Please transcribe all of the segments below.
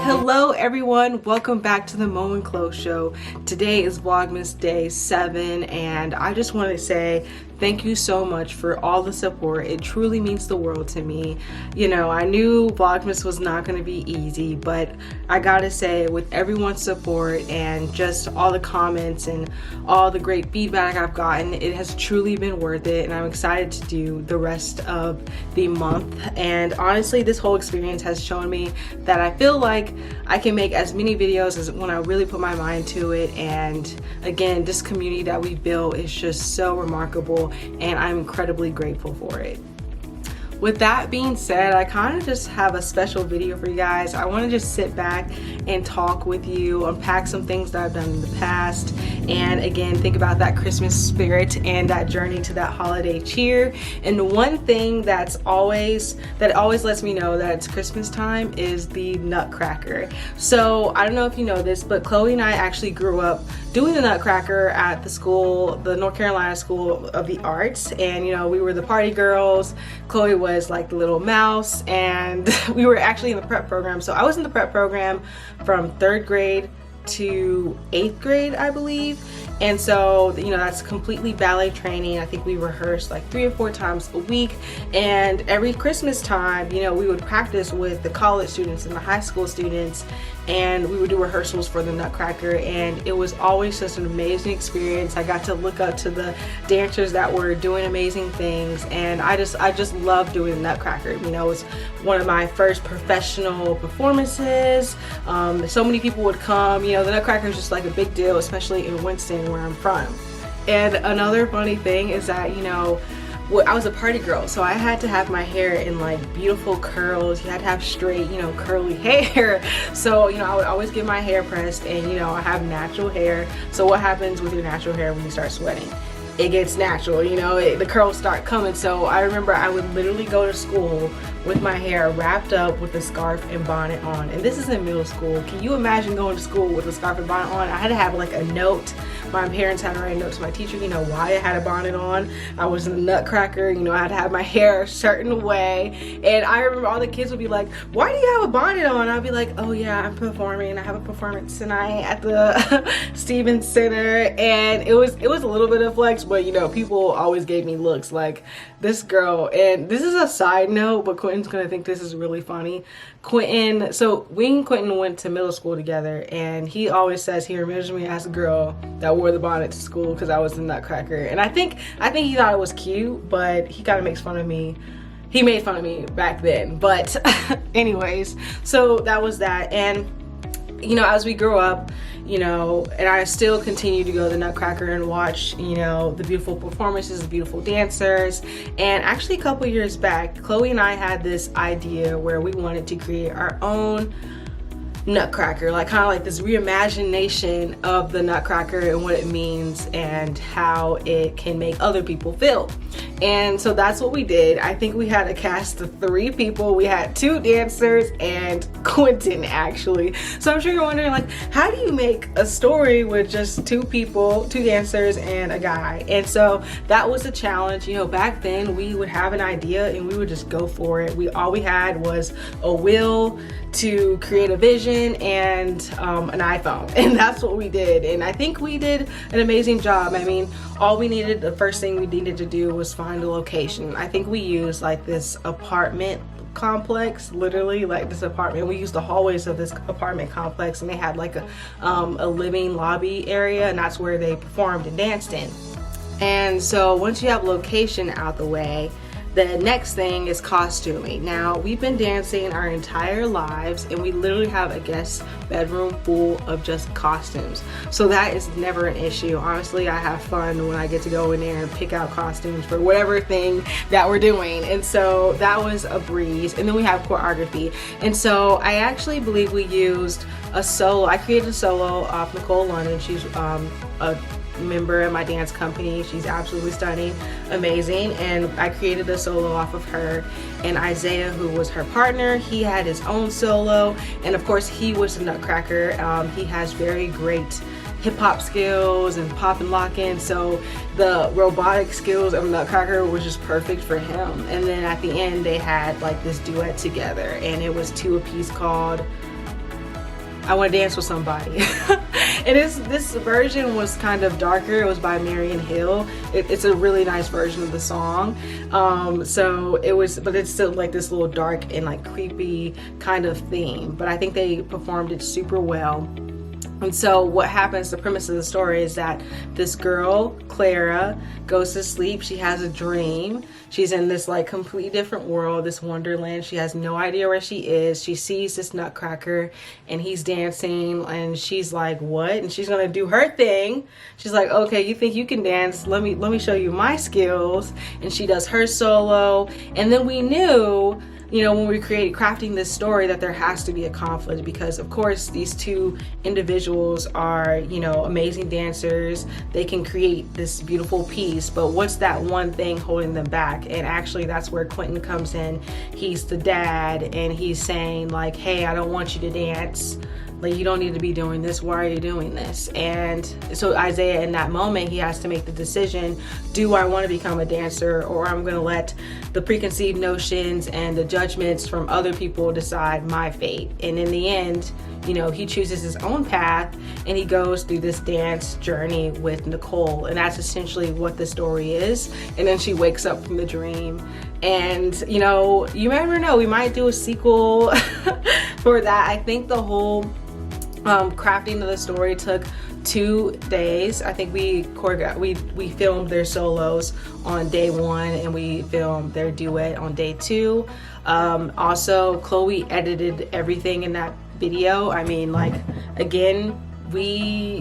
Hello everyone, welcome back to the Mo and Chloe show. Today is Vlogmas day 7 and I just want to say thank you so much for all the support. It truly means the world to me. You know, I knew Vlogmas was not going to be easy, but I gotta say with everyone's support and just all the comments and all the great feedback I've gotten, it has truly been worth it, and I'm excited to do the rest of the month. And honestly, this whole experience has shown me that I feel like I can make as many videos as when I really put my mind to it. And again, this community that we built is just so remarkable, and I'm incredibly grateful for it. With that being said, I kind of just have a special video for you guys. I want to just sit back and talk with you, unpack some things that I've done in the past, and again, think about that Christmas spirit and that journey to that holiday cheer. And the one thing that always lets me know that it's Christmas time is the Nutcracker. So I don't know if you know this, but Chloe and I actually grew up doing the Nutcracker at the school, the North Carolina School of the Arts, and you know, we were the party girls. Chloe was like the little mouse, and we were actually in the prep program. So I was in the prep program from 3rd grade to 8th grade, I believe. And so, you know, that's completely ballet training. I think we rehearsed like 3 or 4 times a week, and every Christmas time, you know, we would practice with the college students and the high school students, and we would do rehearsals for the Nutcracker, and it was always such an amazing experience. I got to look up to the dancers that were doing amazing things, and I just love doing the Nutcracker. You know, it was one of my first professional performances. So many people would come. You know, the Nutcracker is just like a big deal, especially in Winston, where I'm from. And another funny thing is that, you know, I was a party girl, so I had to have my hair in like beautiful curls. You had to have straight, you know, curly hair. So, you know, I would always get my hair pressed, and you know, I have natural hair. So what happens with your natural hair when you start sweating? It gets natural, you know, the curls start coming. So I remember I would literally go to school with my hair wrapped up with a scarf and bonnet on. And this is in middle school. Can you imagine going to school with a scarf and bonnet on? I had to have like a note. My parents had to write a note to my teacher, you know, why I had a bonnet on. I was in the Nutcracker, you know, I had to have my hair a certain way. And I remember all the kids would be like, why do you have a bonnet on? I'd be like, oh yeah, I'm performing. I have a performance tonight at the Stevens Center. And it was a little bit of flex, but you know, people always gave me looks like this girl. And this is a side note, but Quentin's gonna think this is really funny. Quentin, so we and Quentin went to middle school together, and he always says he remembers me as a girl that wore the bonnet to school because I was the Nutcracker. And I think he thought it was cute, but he kind of makes fun of me. He made fun of me back then. But anyways, so that was that. And you know, as we grew up, you know, and I still continue to go to the Nutcracker and watch, you know, the beautiful performances, the beautiful dancers. And actually a couple years back, Chloe and I had this idea where we wanted to create our own Nutcracker, like kind of like this reimagination of the Nutcracker and what it means and how it can make other people feel. And so that's what we did. I think we had a cast of 3 people. We had 2 dancers and Quentin, actually. So I'm sure you're wondering, like, how do you make a story with just 2 people, 2 dancers and a guy? And so that was a challenge. You know, back then we would have an idea and we would just go for it. All we had was a will to create a vision and an iPhone, and that's what we did. And I think we did an amazing job. I mean, the first thing we needed to do was find a location. I think we used like this apartment complex, literally like this apartment. We used the hallways of this apartment complex, and they had like a living lobby area, and that's where they performed and danced in. And so once you have location out the way, the next thing is costuming. Now, we've been dancing our entire lives, and we literally have a guest bedroom full of just costumes. So that is never an issue. Honestly, I have fun when I get to go in there and pick out costumes for whatever thing that we're doing. And so that was a breeze. And then we have choreography. And so I actually believe we used a solo. I created a solo off Nicole London. She's a member in my dance company. She's absolutely stunning, amazing, and I created a solo off of her. And Isaiah, who was her partner, he had his own solo, and of course he was the Nutcracker. He has very great hip-hop skills and pop and lock-in, so the robotic skills of Nutcracker was just perfect for him. And then at the end they had like this duet together, and it was to a piece called I want to dance with somebody. And this version was kind of darker. It was by Marion Hill. It's a really nice version of the song. So it was, but it's still like this little dark and like creepy kind of theme. But I think they performed it super well. And so what happens, the premise of the story is that this girl, Clara, goes to sleep. She has a dream. She's in this like completely different world, this wonderland. She has no idea where she is. She sees this Nutcracker and he's dancing and she's like, what? And she's gonna do her thing. She's like, okay, you think you can dance? Let me show you my skills. And she does her solo. And then we knew, you know, when we crafting this story, that there has to be a conflict, because of course these two individuals are, you know, amazing dancers. They can create this beautiful piece, but what's that one thing holding them back? And actually that's where Quentin comes in. He's the dad and he's saying like, hey, I don't want you to dance. Like, you don't need to be doing this. Why are you doing this? And so Isaiah, in that moment, he has to make the decision, do I want to become a dancer, or I'm going to let the preconceived notions and the judgments from other people decide my fate? And in the end, you know, he chooses his own path and he goes through this dance journey with Nicole. And that's essentially what the story is. And then she wakes up from the dream. And, you know, you never know, we might do a sequel for that. I think the whole crafting of the story took 2 days. I think we filmed their solos on day 1 and we filmed their duet on day 2. Also, Chloe edited everything in that video. I mean, like, again,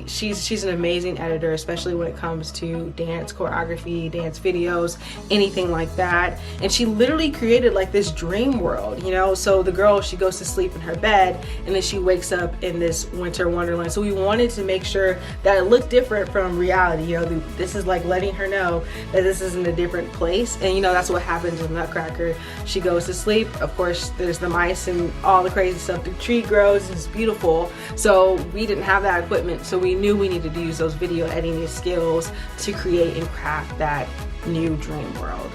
she's an amazing editor, especially when it comes to dance choreography, dance videos, anything like that. And she literally created like this dream world, you know. So the girl, she goes to sleep in her bed and then she wakes up in this winter wonderland. So we wanted to make sure that it looked different from reality, you know. This is like letting her know that this is in a different place. And you know, that's what happens with Nutcracker. She goes to sleep, of course there's the mice and all the crazy stuff, the tree grows, it's beautiful. So we didn't have that equipment, so we knew we needed to use those video editing skills to create and craft that new dream world.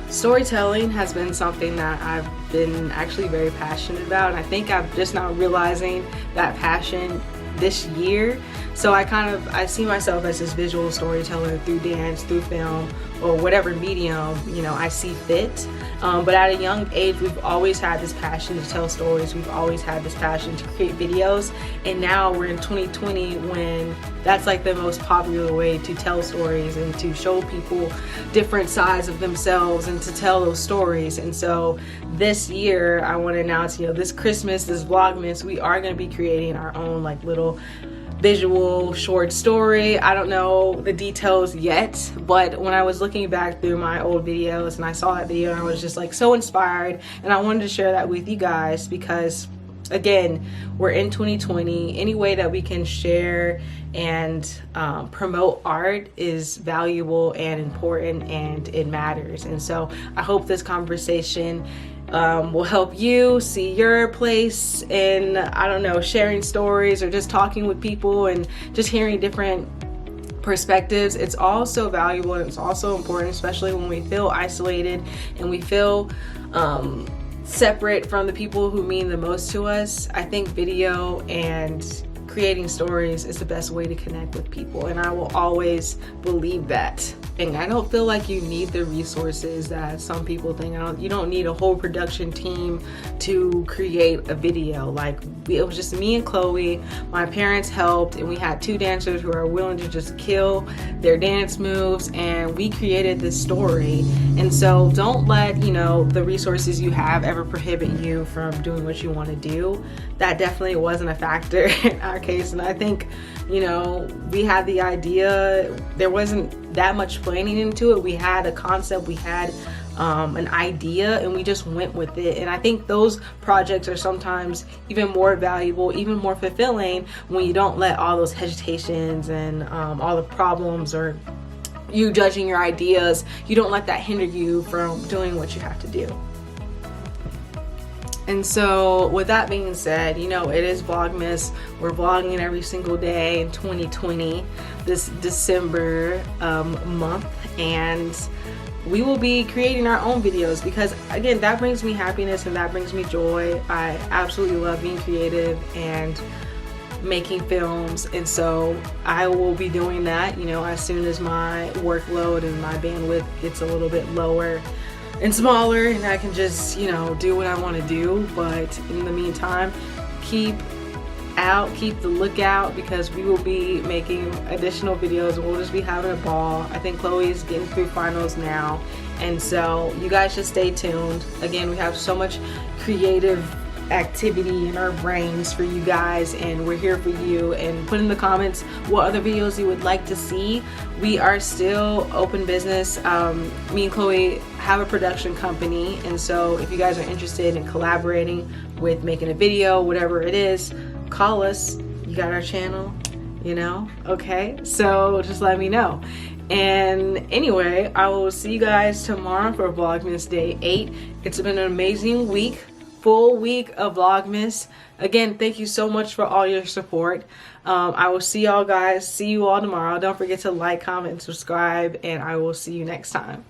Storytelling has been something that I've been actually very passionate about, and I think I'm just now realizing that passion this year. So I see myself as this visual storyteller through dance, through film, or whatever medium, you know, I see fit. But at a young age, we've always had this passion to tell stories. We've always had this passion to create videos. And now we're in 2020 when that's like the most popular way to tell stories and to show people different sides of themselves and to tell those stories. And so this year, I want to announce, you know, this Christmas, this Vlogmas, we are going to be creating our own like little visual short story. I don't know the details yet, but when I was looking back through my old videos and I saw that video, I was just like so inspired, and I wanted to share that with you guys because, again, we're in 2020. Any way that we can share and promote art is valuable and important, and it matters. And so I hope this conversation will help you see your place in, I don't know, sharing stories or just talking with people and just hearing different perspectives. It's all so valuable and it's also important, especially when we feel isolated and we feel separate from the people who mean the most to us. I think video and creating stories is the best way to connect with people, and I will always believe that. And I don't feel like you need the resources that some people think. You don't need a whole production team to create a video. Like, it was just me and Chloe. My parents helped, and we had 2 dancers who are willing to just kill their dance moves, and we created this story. And so don't let, you know, the resources you have ever prohibit you from doing what you want to do. That definitely wasn't a factor in our case. And I think, you know, we had the idea. There wasn't that much planning into it. We had a concept, we had an idea, and we just went with it. And I think those projects are sometimes even more valuable, even more fulfilling, when you don't let all those hesitations and all the problems or you judging your ideas, you don't let that hinder you from doing what you have to do. And so with that being said, you know, it is Vlogmas. We're vlogging every single day in 2020, this December month. And we will be creating our own videos, because again, that brings me happiness and that brings me joy. I absolutely love being creative and making films, and so I will be doing that, you know, as soon as my workload and my bandwidth gets a little bit lower and smaller, and I can just, you know, do what I want to do. But in the meantime, keep the lookout, because we will be making additional videos and we'll just be having a ball. I think Chloe's getting through finals now, and so you guys should stay tuned. Again, we have so much creative activity in our brains for you guys, and we're here for you. And put in the comments what other videos you would like to see. We are still open business. Me and Chloe have a production company, and so if you guys are interested in collaborating with making a video, whatever it is, call us. You got our channel, you know? Okay, so just let me know. And anyway, I will see you guys tomorrow for Vlogmas Day 8. It's been an amazing week, full week of Vlogmas. Again, thank you so much for all your support. I will see you all tomorrow. Don't forget to like, comment, and subscribe, and I will see you next time.